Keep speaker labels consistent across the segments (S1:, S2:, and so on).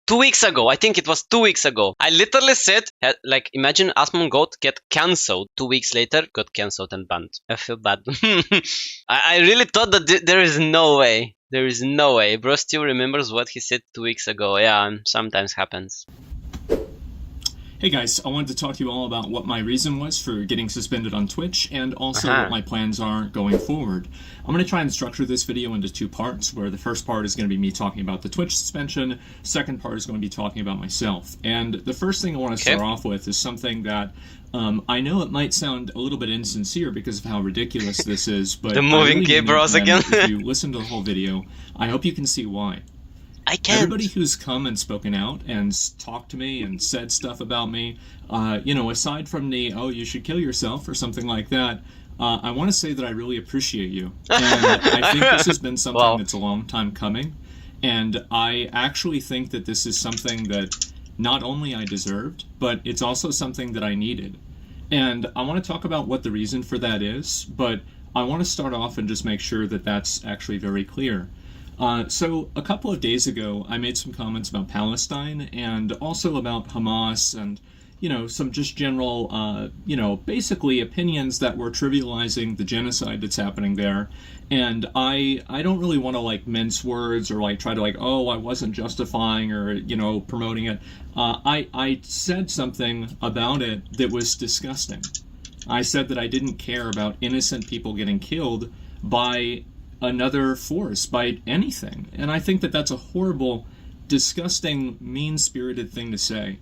S1: 2 weeks ago. I think it was 2 weeks ago. I literally said, like, imagine Asmongold get cancelled. 2 weeks later, got cancelled and banned. I feel bad. I really thought that there is no way. There is no way. Bro still remembers what he said 2 weeks ago. Yeah, sometimes happens.
S2: Hey guys, I wanted to talk to you all about what my reason was for getting suspended on Twitch, and also what my plans are going forward. I'm going to try and structure this video into 2 parts, where the first part is going to be me talking about the Twitch suspension, second part is going to be talking about myself. And the first thing I want to start off with is something that I know it might sound a little bit insincere because of how ridiculous this is, but
S1: the moving gay bros again.
S2: If you listen to the whole video, I hope you can see why.
S1: I can't.
S2: Everybody who's come and spoken out and talked to me and said stuff about me, you know, aside from the, oh, you should kill yourself or something like that, I want to say that I really appreciate you. And I think this has been something that's a long time coming. And I actually think that this is something that not only I deserved, but it's also something that I needed. And I want to talk about what the reason for that is, but I want to start off and just make sure that that's actually very clear. So a couple of days ago, I made some comments about Palestine and also about Hamas and, you know, some just general, you know, basically opinions that were trivializing the genocide that's happening there. And I don't really want to, like, mince words or, like, try to, like, oh, I wasn't justifying or, you know, promoting it. I said something about it that was disgusting. I said that I didn't care about innocent people getting killed by another force, by anything. And I think that that's a horrible, disgusting, mean-spirited thing to say.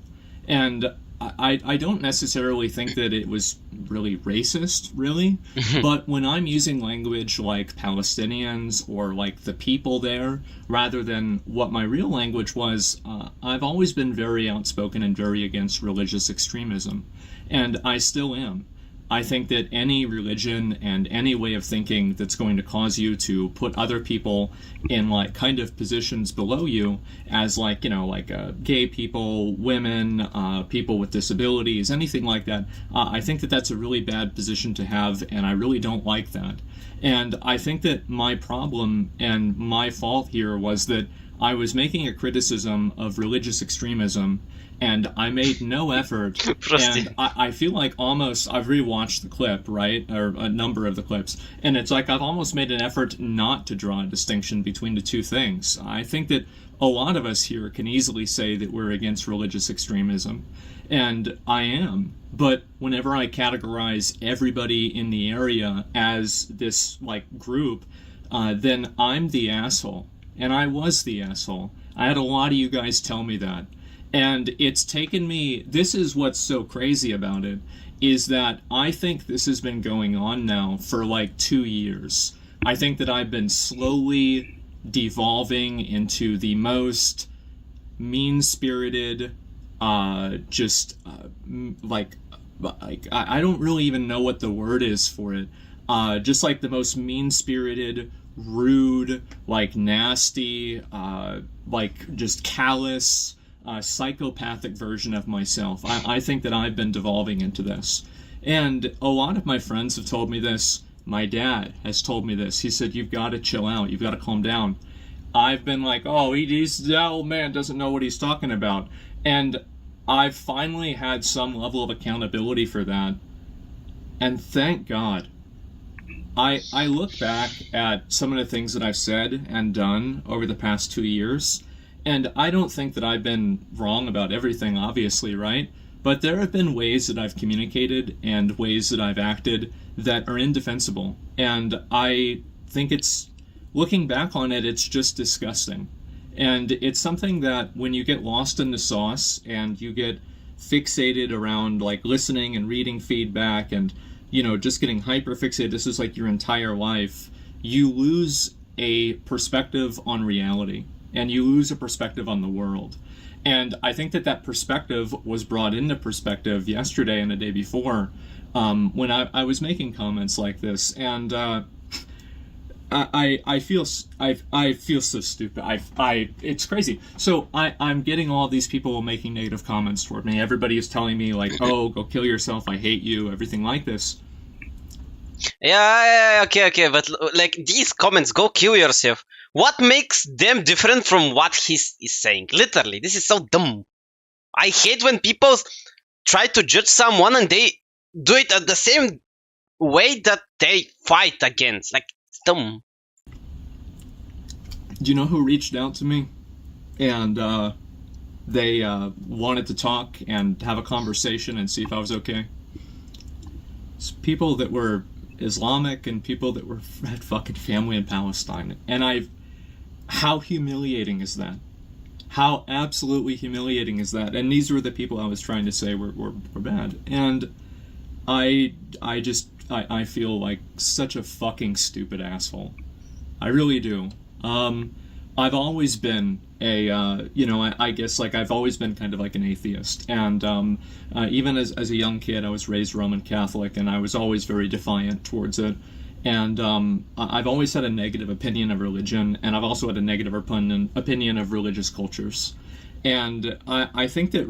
S2: And I don't necessarily think that it was really racist, really. But when I'm using language like Palestinians or like the people there, rather than what my real language was, I've always been very outspoken and very against religious extremism. And I still am. I think that any religion and any way of thinking that's going to cause you to put other people in, like, kind of positions below you as, like, you know, like gay people, women, people with disabilities, anything like that, I think that that's a really bad position to have, and I really don't like that. And I think that my problem and my fault here was that I was making a criticism of religious extremism, and I made no effort, and I feel like almost, I've rewatched the clip, right, or a number of the clips, and it's like I've almost made an effort not to draw a distinction between the two things. I think that a lot of us here can easily say that we're against religious extremism, and I am, but whenever I categorize everybody in the area as this, like, group, then I'm the asshole, and I was the asshole. I had a lot of you guys tell me that. And it's taken me, this is what's so crazy about it, is that I think this has been going on now for like 2 years. I think that I've been slowly devolving into the most mean-spirited, I don't really even know what the word is for it, just like the most mean-spirited, rude, like nasty, like just callous, psychopathic version of myself. I think that I've been devolving into this. And a lot of my friends have told me this. My dad has told me this. He said, you've got to chill out. You've got to calm down. I've been like, oh, that old man doesn't know what he's talking about. And I've finally had some level of accountability for that. And thank God. I look back at some of the things that I've said and done over the past 2 years, and I don't think that I've been wrong about everything, obviously, right? But there have been ways that I've communicated and ways that I've acted that are indefensible. And I think it's, looking back on it, it's just disgusting. And it's something that when you get lost in the sauce and you get fixated around, like, listening and reading feedback and, you know, just getting hyper fixated, this is like your entire life, you lose a perspective on reality. And you lose a perspective on the world. And I think that that perspective was brought into perspective yesterday and the day before when I was making comments like this. And I feel so stupid. It's crazy. So I'm getting all these people making negative comments toward me. Everybody is telling me, like, oh, go kill yourself, I hate you, everything like this.
S1: Yeah, okay, but like these comments, go kill yourself. What makes them different from what he's is saying? Literally, this is so dumb. I hate when people try to judge someone and they do it at the same way that they fight against. Like, it's dumb.
S2: Do you know who reached out to me? And they wanted to talk and have a conversation and see if I was okay. It's people that were Islamic and people that had fucking family in Palestine. And how humiliating is that? How absolutely humiliating is that? And these were the people I was trying to say were bad. And I feel like such a fucking stupid asshole. I really do. I've always been I guess like I've always been kind of like an atheist. And even as a young kid, I was raised Roman Catholic, and I was always very defiant towards it. And I've always had a negative opinion of religion, and I've also had a negative opinion of religious cultures. And I think that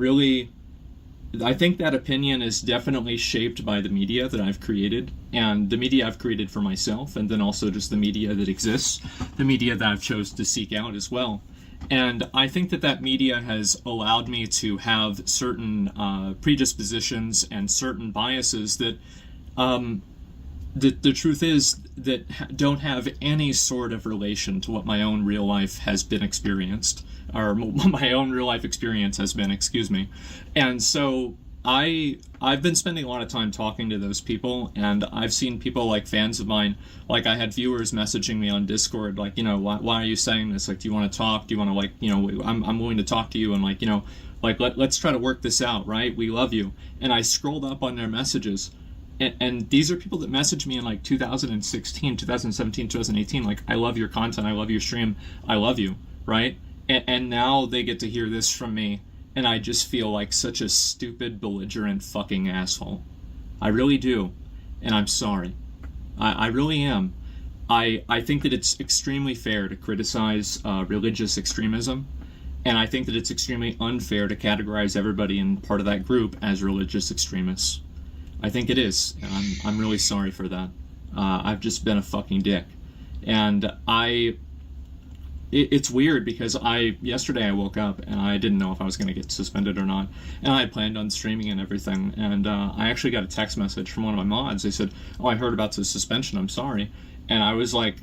S2: that opinion is definitely shaped by the media that I've created, and the media I've created for myself, and then also just the media that exists, the media that I've chosen to seek out as well. And I think that media has allowed me to have certain predispositions and certain biases that the truth is that don't have any sort of relation to what my own real life has been experienced, or my own real life experience has been, excuse me. And so I've been spending a lot of time talking to those people, and I've seen people like fans of mine, like I had viewers messaging me on Discord, like, why are you saying this? Like, do you want to talk? Do you want to, like, I'm willing to talk to you, and like, like let's try to work this out, right? We love you. And I scrolled up on their messages, and these are people that messaged me in like 2016, 2017, 2018, like, I love your content, I love your stream, I love you, right? And now they get to hear this from me, and I just feel like such a stupid, belligerent fucking asshole. I really do, and I'm sorry. I really am. I think that it's extremely fair to criticize religious extremism, and I think that it's extremely unfair to categorize everybody in part of that group as religious extremists. I think it is, and I'm really sorry for that. I've just been a fucking dick. And it's weird because yesterday I woke up and I didn't know if I was going to get suspended or not. And I had planned on streaming and everything. And I actually got a text message from one of my mods. They said, "Oh, I heard about the suspension, I'm sorry." And I was like,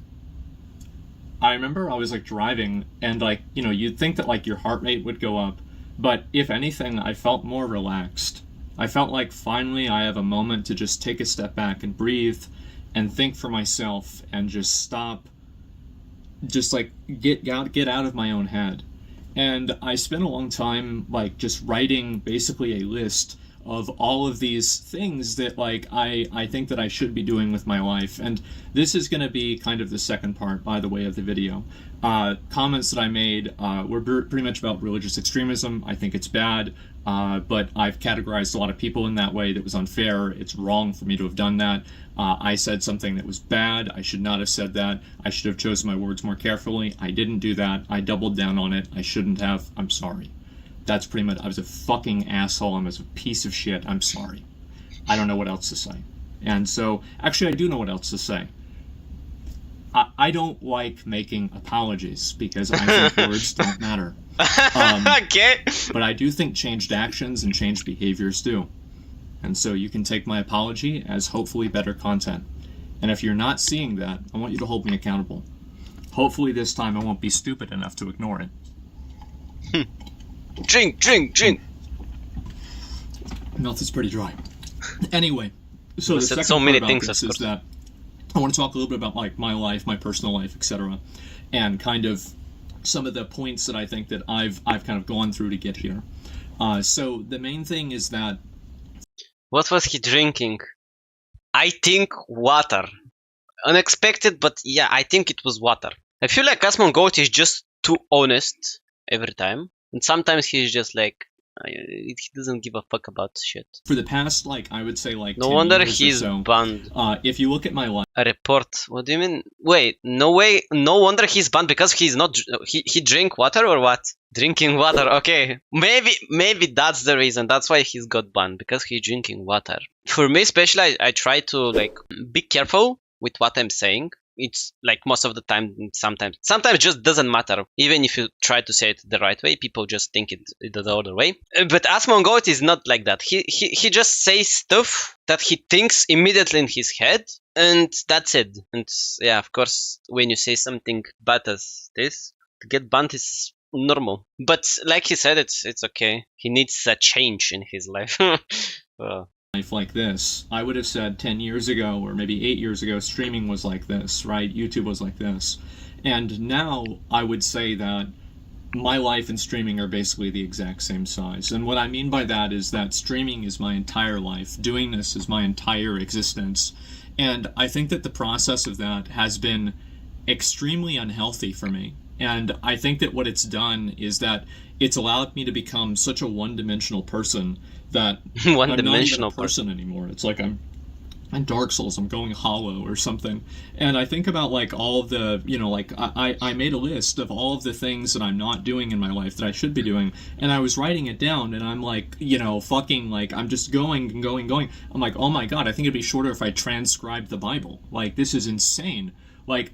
S2: I remember I was like driving, and like, you'd think that like your heart rate would go up. But if anything, I felt more relaxed. I felt like finally I have a moment to just take a step back and breathe and think for myself and just stop, just like get out of my own head. And I spent a long time like just writing basically a list of all of these things that like I think that I should be doing with my life. And this is going to be kind of the second part, by the way, of the video. Comments that I made were pretty much about religious extremism. I think it's bad, but I've categorized a lot of people in that way that was unfair. It's wrong for me to have done that. I said something that was bad. I should not have said that. I should have chosen my words more carefully. I didn't do that. I doubled down on it. I shouldn't have. I'm sorry. That's pretty much, I was a fucking asshole. I was a piece of shit. I'm sorry. I don't know what else to say. And so, actually, I do know what else to say. I don't like making apologies because I think words don't matter.
S1: Okay.
S2: But I do think changed actions and changed behaviors do. And so you can take my apology as hopefully better content. And if you're not seeing that, I want you to hold me accountable. Hopefully this time I won't be stupid enough to ignore it.
S1: Drink.
S2: Mouth is pretty dry. Anyway, so
S1: You
S2: the
S1: said
S2: second
S1: so
S2: part
S1: many
S2: about
S1: things,
S2: this
S1: of
S2: is
S1: course.
S2: that I want to talk a little bit about like my life, my personal life, etc., and kind of some of the points that I think that I've kind of gone through to get here. So the main thing is that
S1: What was he drinking? I think water. Unexpected, but yeah, I think it was water. I feel like Asmongold is just too honest every time. And sometimes he's just like, he doesn't give a fuck about shit.
S2: for the past, like, I would say like
S1: No
S2: 10
S1: wonder
S2: years or
S1: he's
S2: so,
S1: banned.
S2: if you look at my life,
S1: A report? What do you mean? Wait, no way. No wonder he's banned because he's not. He drink water or what? Drinking water. Okay, maybe that's the reason. That's why he's got banned, because he's drinking water. For me, especially, I try to like be careful with what I'm saying, it's like most of the time, sometimes just doesn't matter. Even if you try to say it the right way, people just think it the other way. But Asmongold is not like that. He just says stuff that he thinks immediately in his head, and that's it. And yeah, of course, when you say something bad as this, to get banned is normal. But like he said, it's okay. He needs a change in his life.
S2: Life like this. I would have said 10 years ago or maybe 8 years ago, streaming was like this, right? YouTube was like this. And now I would say that my life and streaming are basically the exact same size. And what I mean by that is that streaming is my entire life. Doing this is my entire existence. And I think that the process of that has been extremely unhealthy for me. And I think that what it's done is that it's allowed me to become such a one-dimensional person that I'm not even a person anymore. It's like I'm in Dark Souls, I'm going hollow or something. And I think about like all of the, like I made a list of all of the things that I'm not doing in my life that I should be doing. And I was writing it down and I'm like, fucking like, I'm just going and going and going. I'm like, oh my God, I think it'd be shorter if I transcribed the Bible. Like, this is insane. Like,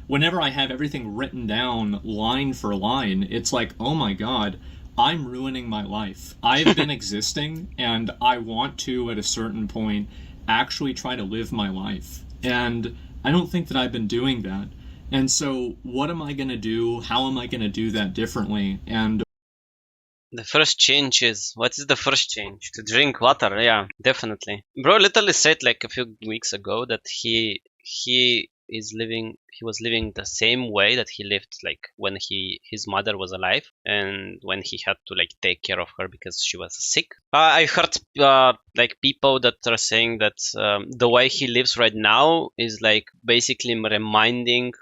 S2: whenever I have everything written down line for line, it's like, oh my God, I'm ruining my life. I've been existing, and I want to, at a certain point, actually try to live my life. And I don't think that I've been doing that. And so, what am I going to do? How am I going to do that differently? And
S1: the first change is, what is the first change? To drink water, yeah, definitely. Bro literally said like a few weeks ago that he was living the same way that he lived like when his mother was alive and when he had to like take care of her because she was sick. I heard like people that are saying that the way he lives right now is like basically reminding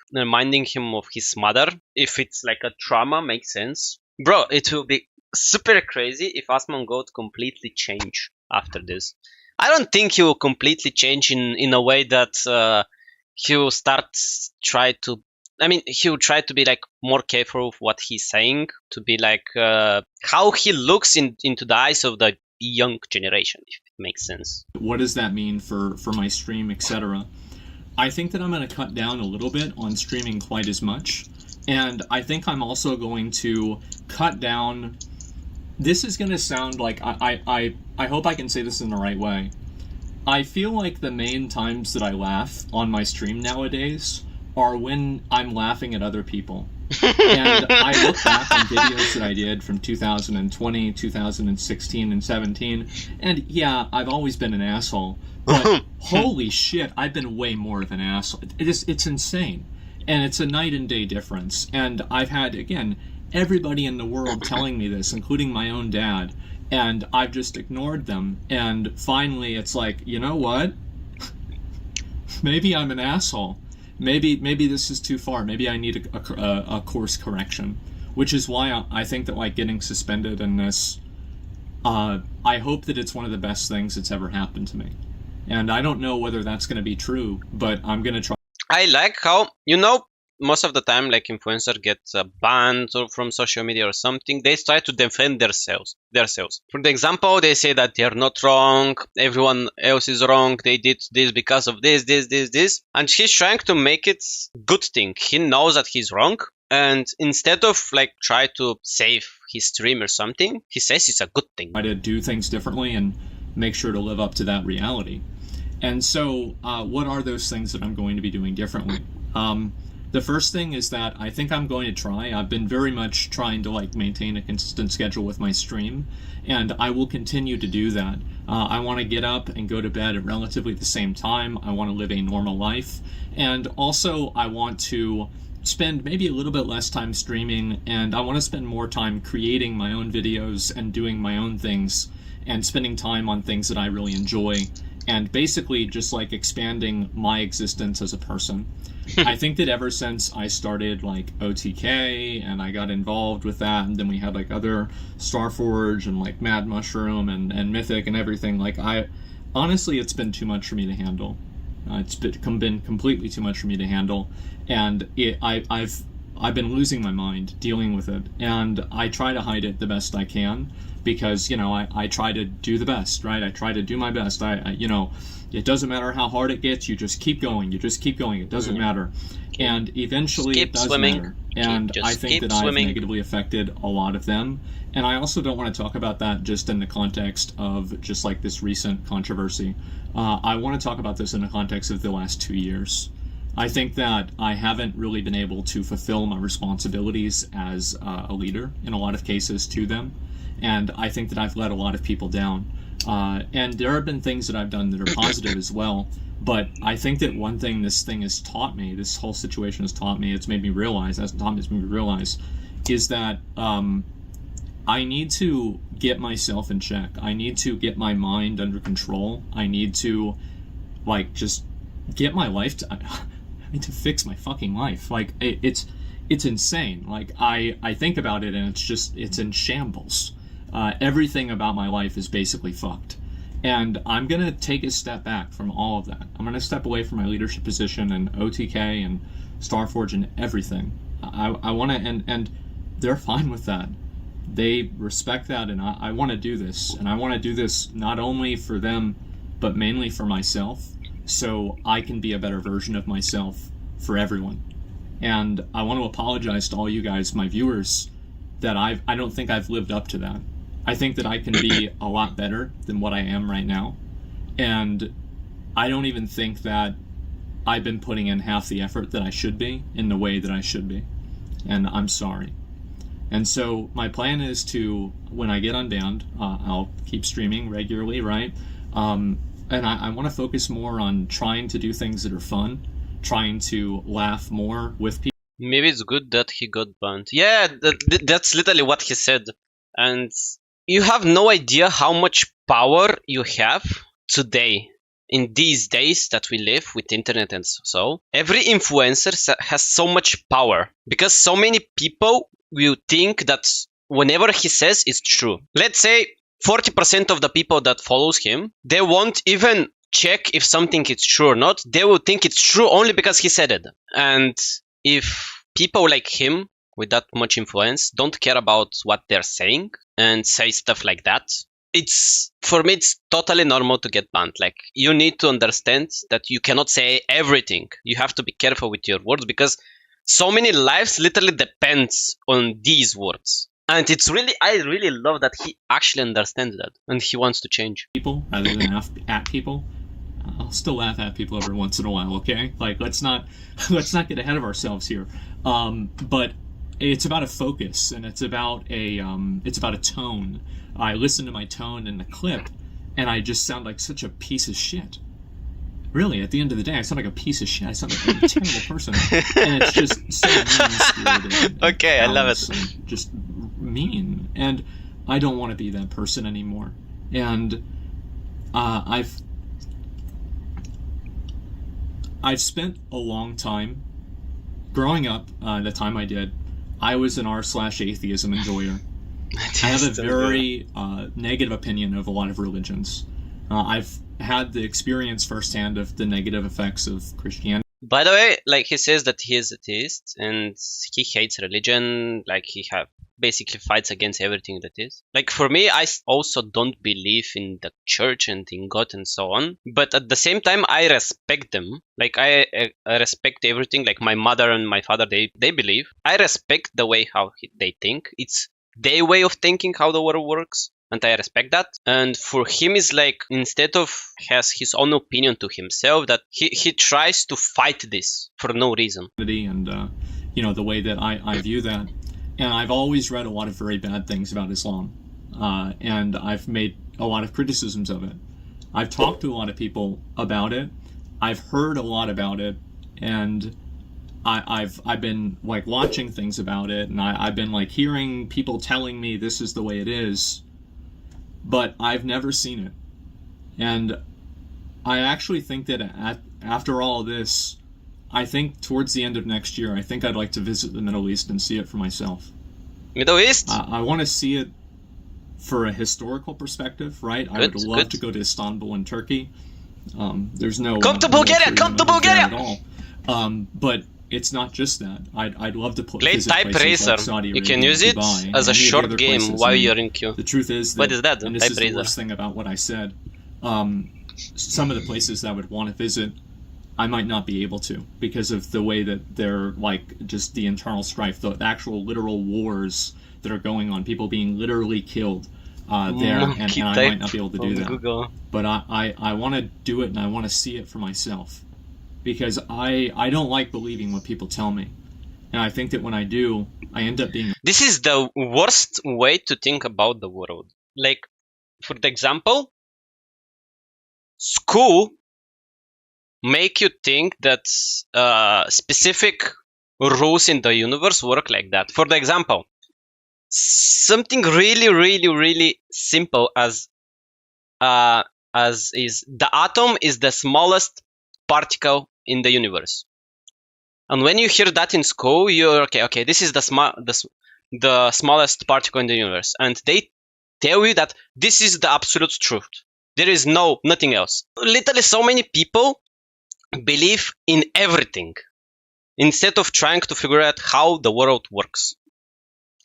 S1: him of his mother. If it's like a trauma, makes sense. Bro, it will be super crazy if Asmongold completely change after this. I don't think he will completely change in a way that he will he will try to be like more careful of what he's saying, to be like how he looks into the eyes of the young generation, if it makes sense.
S2: What does that mean for my stream, etc.? I think that I'm going to cut down a little bit on streaming quite as much. And I think I'm also going to cut down... This is going to sound like... I hope I can say this in the right way. I feel like the main times that I laugh on my stream nowadays are when I'm laughing at other people. And I look back on videos that I did from 2020, 2016, and 17, and yeah, I've always been an asshole, but holy shit, I've been way more of an asshole. It's insane. And it's a night and day difference. And I've had, again, everybody in the world telling me this, including my own dad, and I've just ignored them. And finally, it's like, you know what? Maybe I'm an asshole. Maybe this is too far. Maybe I need a course correction, which is why I think that like getting suspended in this, I hope that it's one of the best things that's ever happened to me. And I don't know whether that's going to be true, but I'm going to try.
S1: I like how, most of the time, like influencer gets banned or from social media or something, they try to defend themselves. For the example, they say that they're not wrong, everyone else is wrong, they did this because of this, and he's trying to make it good thing. He knows that he's wrong, and instead of like try to save his stream or something, he says it's a good thing.
S2: Try to do things differently and make sure to live up to that reality. And so, what are those things that I'm going to be doing differently? The first thing is that I think I'm going to try. I've been very much trying to like maintain a consistent schedule with my stream, and I will continue to do that. I want to get up and go to bed at relatively the same time. I want to live a normal life, and also I want to spend maybe a little bit less time streaming, and I want to spend more time creating my own videos and doing my own things and spending time on things that I really enjoy, and basically just like expanding my existence as a person. I think that ever since I started like OTK and I got involved with that, and then we had like other Starforge and like Mad Mushroom and Mythic and everything, like honestly it's been too much for me to handle. It's been completely too much for me to handle, and I've I've been losing my mind dealing with it, and I try to hide it the best I can because I try to do the best, right? I try to do my best. It doesn't matter how hard it gets. You just keep going. You just keep going. It doesn't matter, and eventually it does matter. And I think that I've negatively affected a lot of them. And I also don't want to talk about that just in the context of just like this recent controversy. I want to talk about this in the context of the last 2 years. I think that I haven't really been able to fulfill my responsibilities as a leader in a lot of cases to them. And I think that I've let a lot of people down. And there have been things that I've done that are positive as well. But I think that one thing this thing has taught me, this whole situation has taught me, it's made me realize, is that I need to get myself in check. I need to get my mind under control. I need to, just get my life I need to fix my fucking life. It's insane. I think about it and it's in shambles. Everything about my life is basically fucked. And I'm going to take a step back from all of that. I'm going to step away from my leadership position and OTK and Starforge and everything. I want to, and they're fine with that. They respect that, and I want to do this. And I want to do this not only for them, but mainly for myself, so I can be a better version of myself for everyone. And I want to apologize to all you guys, my viewers, that I don't think I've lived up to that. I think that I can be a lot better than what I am right now. And I don't even think that I've been putting in half the effort that I should be in the way that I should be. And I'm sorry. And so my plan is to, when I get unbanned, I'll keep streaming regularly, right? And I want to focus more on trying to do things that are fun, trying to laugh more with people.
S1: Maybe it's good that he got banned. Yeah, that's literally what he said. And you have no idea how much power you have today. In these days that we live with internet and so, every influencer has so much power because so many people will think that whenever he says it's true. Let's say 40% of the people that follows him, they won't even check if something is true or not. They will think it's true only because he said it. And if people like him with that much influence don't care about what they're saying and say stuff like that, for me it's totally normal to get banned. You need to understand that you cannot say everything. You have to be careful with your words because so many lives literally depends on these words. And I really love that he actually understands that and he wants to change.
S2: People rather than laugh at people. I'll still laugh at people every once in a while, okay? Let's not get ahead of ourselves here. But it's about a focus and it's about a tone. I listen to my tone in the clip and I just sound like such a piece of shit. Really, at the end of the day, I sound like a piece of shit. I sound like a terrible person. And it's just so mean-spirited.
S1: Okay, I love it.
S2: Just mean. And I don't want to be that person anymore. And I've spent a long time growing up, the time I did, I was an r/atheism enjoyer. I have a very negative opinion of a lot of religions. I've had the experience firsthand of the negative effects of Christianity.
S1: By the way, he says that he is atheist and he hates religion, he basically fights against everything that is. For me, I also don't believe in the church and in God and so on. But at the same time, I respect them. I respect everything. My mother and my father, they believe. I respect the way how they think. It's their way of thinking how the world works. And I respect that. And for him, it's instead of has his own opinion to himself, that he tries to fight this for no reason.
S2: And, the way that I view that. And I've always read a lot of very bad things about Islam. And I've made a lot of criticisms of it. I've talked to a lot of people about it. I've heard a lot about it. And I've been watching things about it. And I've been hearing people telling me this is the way it is. But I've never seen it. And I actually think that after all this, I think towards the end of next year, I think I'd like to visit the Middle East and see it for myself.
S1: Middle East?
S2: I want to see it for a historical perspective, right? I would love to go to Istanbul in Turkey. There's no...
S1: Come to Bulgaria! Come to Bulgaria!
S2: At all. But it's not just that. I'd love to
S1: Play
S2: visit
S1: Type
S2: places
S1: Racer.
S2: like Saudi
S1: You
S2: Arabia
S1: can use
S2: and
S1: it
S2: Dubai and
S1: as a
S2: any of the
S1: short
S2: other
S1: game
S2: places.
S1: while
S2: I mean,
S1: you're in queue.
S2: the truth is that,
S1: What is that?
S2: and this
S1: Type
S2: is the
S1: Racer.
S2: worst thing about what I said, some of the places that I would want to visit, I might not be able to because of the way that they're like just the internal strife, the actual literal wars that are going on, people being literally killed there, and I might not be able to do that.
S1: Google.
S2: But I want to do it, and I want to see it for myself because I don't like believing what people tell me, and I think that when I do, I end up being.
S1: This is the worst way to think about the world. Like, for the example, school make you think that specific rules in the universe work like that. For the example, something really simple as is the atom is the smallest particle in the universe. And when you hear that in school, you're okay, this is the smallest particle in the universe, and they tell you that this is the absolute truth. There is nothing else. Literally, so many people believe in everything instead of trying to figure out how the world works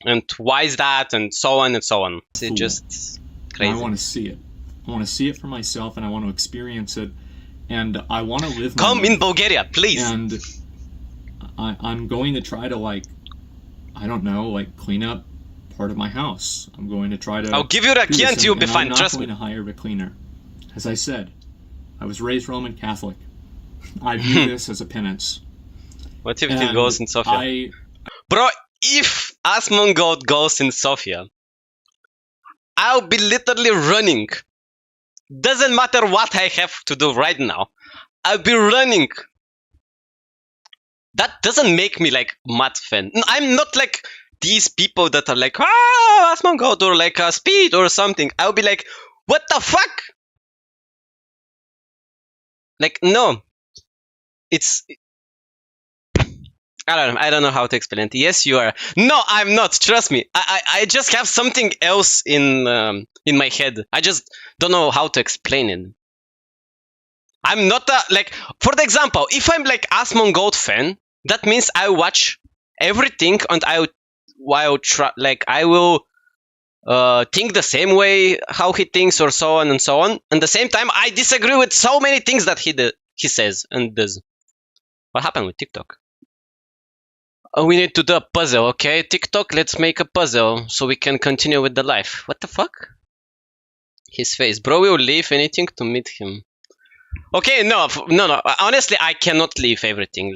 S1: and why is that, and so on and so on. It's just crazy.
S2: I want to see it. I want to see it for myself, and I want to experience it, and I want to live.
S1: Come in Bulgaria, please.
S2: And I'm going to try to I don't know, clean up part of my house. I'm going to try to.
S1: I'll give you a key and you'll be fine. Trust me.
S2: I'm not going to hire a cleaner. As I said, I was raised Roman Catholic. I view this as a penance.
S1: What if it goes in Sofia? Bro, if Asmongold goes in Sofia, I'll be literally running. Doesn't matter what I have to do right now. I'll be running. That doesn't make me mad fan. I'm not like these people that are like, Asmongold, or Speed or something. I'll be like, what the fuck? No. It's I don't know how to explain it. Yes, you are. No, I'm not. Trust me. I just have something else in my head. I just don't know how to explain it. I'm not for the example, if I'm Asmongold fan, that means I watch everything and I will try I will think the same way how he thinks or so on and so on. At the same time, I disagree with so many things that he says and does. What happened with TikTok? Oh, we need to do a puzzle, okay? TikTok, let's make a puzzle so we can continue with the life. What the fuck? His face. Bro will leave anything to meet him. Okay, no. Honestly, I cannot leave everything.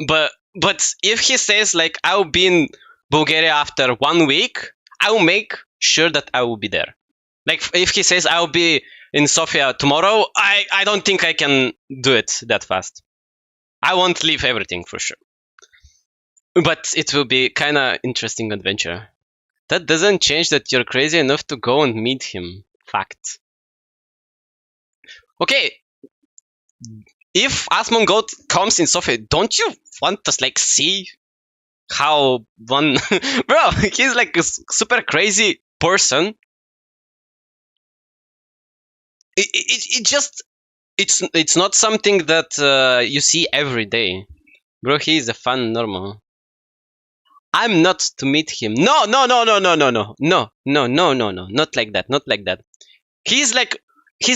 S1: But if he says I'll be in Bulgaria after 1 week, I will make sure that I will be there. If he says I'll be in Sofia tomorrow, I don't think I can do it that fast. I won't leave everything for sure. But it will be kind of interesting adventure. That doesn't change that you're crazy enough to go and meet him. Fact. Okay. If Asmongold comes in Sofia, don't you want to see how one bro, he's a super crazy person. It's not something that you see every day. Bro, he is a fun normal. I'm not to meet him. No. Not like that. Not like that. He's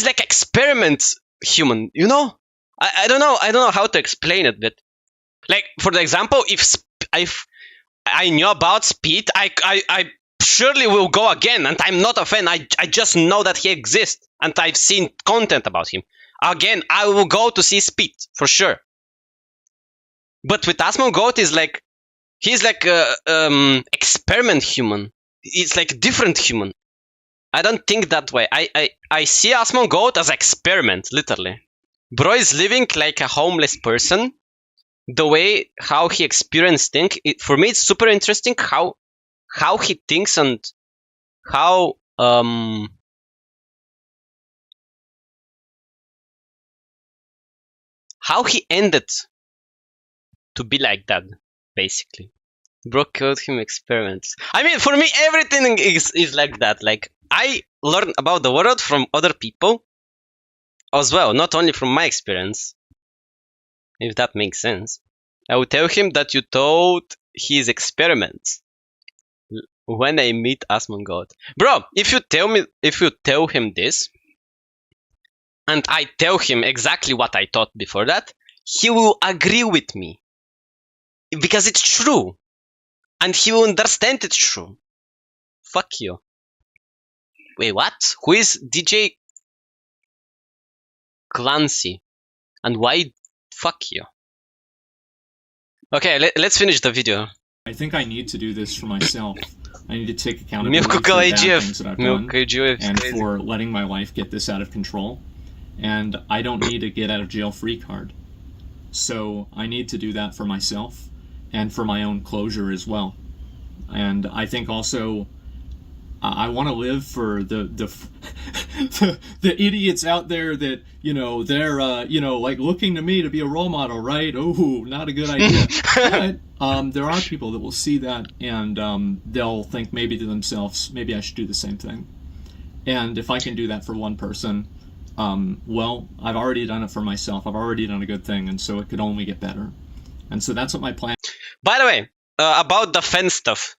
S1: experiment human, you know? I don't know how to explain it, but for the example, if I knew about Speed, I surely will go again, and I'm not a fan. I just know that he exists, and I've seen content about him. Again, I will go to see Speed for sure. But with Asmongold, is he's experiment human. It's different human. I don't think that way. I see Asmongold as experiment, literally. Bro is living like a homeless person. The way how he experienced things, for me, it's super interesting how he thinks and how he ended to be like that, basically. Bro called him experiments. I mean, for me, everything is like that. I learn about the world from other people as well, not only from my experience, if that makes sense. I will tell him that you told his experiments when I meet Asmongold. Bro, if you tell him this, and I tell him exactly what I thought before that, he will agree with me. Because it's true. And he will understand it's true. Fuck you. Wait, what? Who is DJ Clancy? And why? Fuck you. Okay, let's finish the video.
S2: I think I need to do this for myself. I need to take accountability for the bad things that I've done and for letting my life get this out of control. And I don't need a get out of jail free card. So I need to do that for myself and for my own closure as well. And I think also I want to live for the idiots out there that, you know, they're like looking to me to be a role model, right? Oh, not a good idea. But there are people that will see that and they'll think maybe to themselves, maybe I should do the same thing. And if I can do that for one person, well, I've already done it for myself. I've already done a good thing, and so it could only get better. And so that's what my plan.
S1: By the way, about the fan stuff.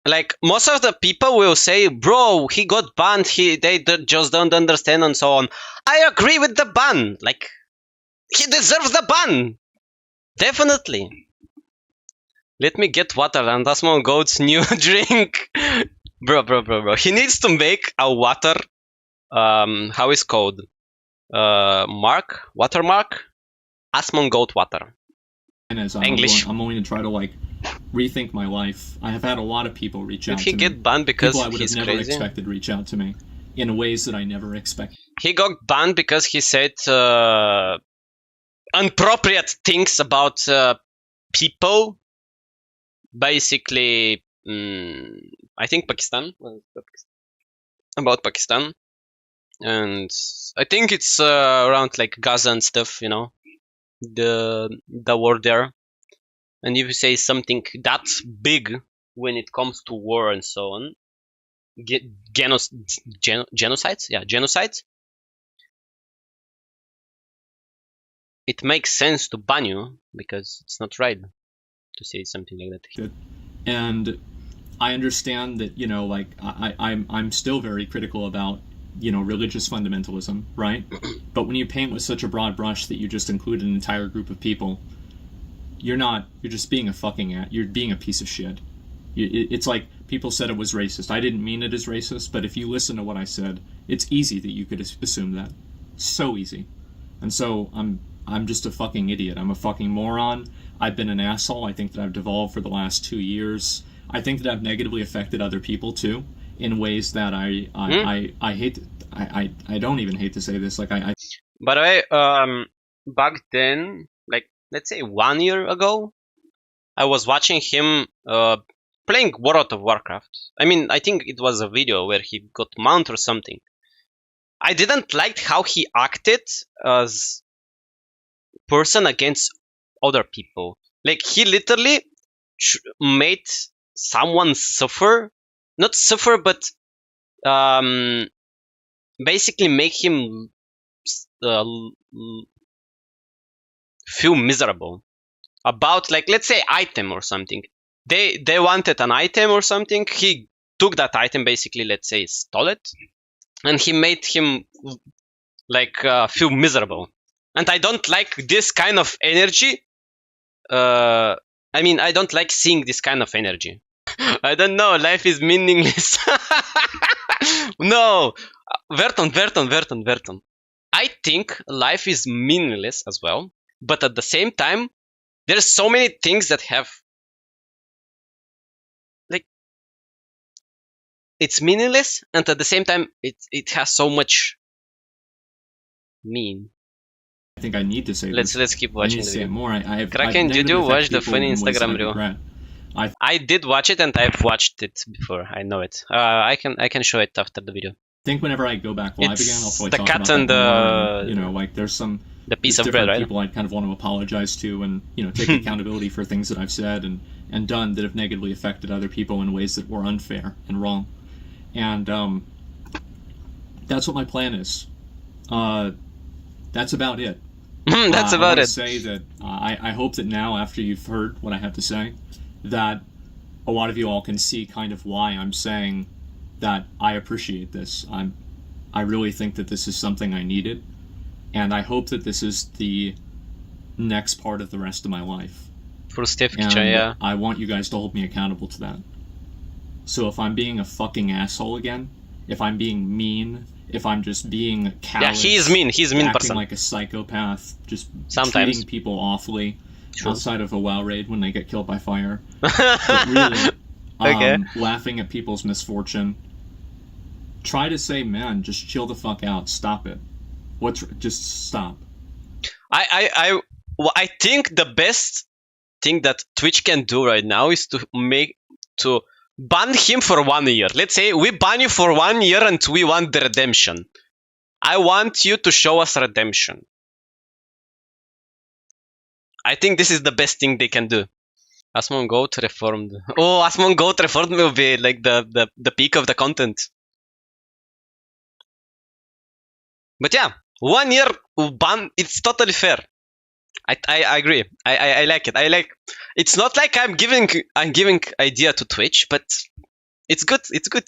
S1: Like, most of the people will say, bro, he got banned, they just don't understand and so on. I agree with the ban. Like, he deserves the ban. Definitely. Let me get water and Asmongold's new drink. Bro. He needs to make a water, how is called? Watermark? Asmongold water. English.
S2: I'm going to try to, like, rethink my life. I have had a lot of people reach out to me.
S1: Did he get banned because
S2: people I would
S1: he's
S2: have never
S1: crazy?
S2: expected reach out to me in ways that I never expected.
S1: He got banned because he said inappropriate things about people. Basically, I think Pakistan. About Pakistan. And I think it's around like Gaza and stuff, you know, the war there. And if you say something that's big when it comes to war and so on, genocides, yeah, genocides, it makes sense to ban you because it's not right to say something like that.
S2: And I understand that, you know, like I'm still very critical about, you know, religious fundamentalism, right? But when you paint with such a broad brush that you just include an entire group of people, you're just being you're being a piece of shit. It's like people said it was racist. I didn't mean it as racist, but if you listen to what I said, it's easy that you could assume that. So easy. And so I'm just a fucking idiot. I'm a fucking moron. I've been an asshole. I think that I've devolved for the last 2 years. I think that I've negatively affected other people too, in ways that I hate. I don't even hate to say this. Like I.
S1: By the way, back then, like let's say 1 year ago, I was watching him playing World of Warcraft. I mean, I think it was a video where he got mount or something. I didn't like how he acted as person against other people. Like he literally made someone suffer, not suffer, but basically make him feel miserable about, like, let's say item or something. They wanted an item or something. He took that item, basically, let's say stole it, and he made him like feel miserable. And I don't like this kind of energy. I mean, I don't like seeing this kind of energy. I don't know. Life is meaningless. No, Verton. I think life is meaningless as well, but at the same time, there's so many things that have, like, it's meaningless, and at the same time, it has so much mean.
S2: I think I need to say
S1: let's keep watching.
S2: I need to say it more.
S1: Kraken, did you watch the funny Instagram reel? I did watch it, and I've watched it before. I know it. I can show it after the video.
S2: I think whenever I go back live again, I'll probably
S1: the
S2: talk
S1: cat
S2: about
S1: and
S2: the you know, like there's
S1: the piece of bread, right?
S2: People I kind of want to apologize to, and you know, take accountability for things that I've said and done that have negatively affected other people in ways that were unfair and wrong. And that's what my plan is. That's about it.
S1: That's
S2: I
S1: about
S2: want to
S1: it.
S2: say that I hope that now, after you've heard what I have to say, that a lot of you all can see kind of why I'm saying that I appreciate this. I really think that this is something I needed, and I hope that this is the next part of the rest of my life.
S1: Frustrivky,
S2: And
S1: yeah.
S2: I want you guys to hold me accountable to that. So if I'm being a fucking asshole again, if I'm being mean, if I'm just being callous,
S1: Yeah, he is mean. He's a mean
S2: acting
S1: person.
S2: like a psychopath, just
S1: Sometimes.
S2: treating people awfully,
S1: True.
S2: outside of a WoW raid when they get killed by fire, but really,
S1: Okay.
S2: laughing at people's misfortune. Try to say, man, just chill the fuck out. Stop it. Just stop.
S1: I think the best thing that Twitch can do right now is to ban him for 1 year. Let's say we ban you for 1 year and we want the redemption. I want you to show us redemption. I think this is the best thing they can do. Asmongold reformed. Oh, Asmongold reformed will be like the peak of the content. But yeah, 1 year ban, it's totally fair. I agree. I like it. I like. It's not like I'm giving idea to Twitch, but it's good. It's good.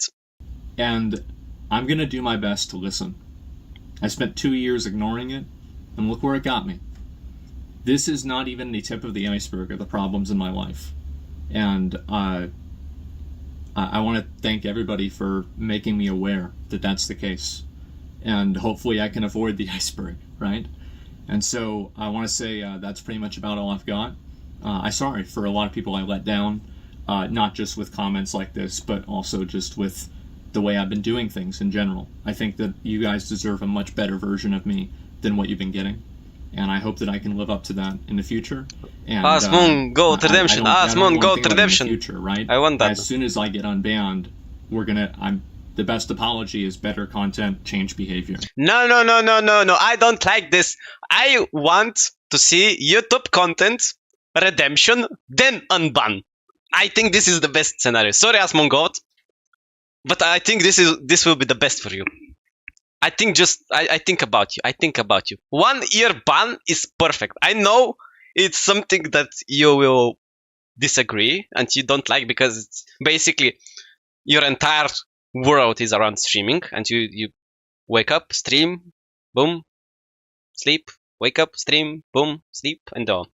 S2: And I'm gonna do my best to listen. I spent 2 years ignoring it, and look where it got me. This is not even the tip of the iceberg of the problems in my life. And I want to thank everybody for making me aware that that's the case. And hopefully I can avoid the iceberg, right? And so I want to say that's pretty much about all I've got. I'm sorry for a lot of people I let down, not just with comments like this, but also just with the way I've been doing things in general. I think that you guys deserve a much better version of me than what you've been getting. And I hope that I can live up to that in the future. And
S1: Asmongold redemption. Asmongold redemption.
S2: Future, right?
S1: I want that.
S2: As soon as I get unbanned, the best apology is better content, change behavior.
S1: No. I don't like this. I want to see YouTube content, redemption, then unban. I think this is the best scenario. Sorry, Asmongold, but I think this will be the best for you. I think about you. I think about you. 1 year ban is perfect. I know it's something that you will disagree and you don't like because it's basically your entire world is around streaming and you wake up, stream, boom, sleep, wake up, stream, boom, sleep, and on.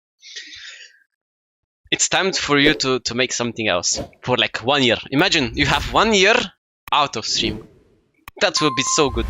S1: It's time for you to make something else for like 1 year. Imagine you have 1 year out of stream. That will be so good.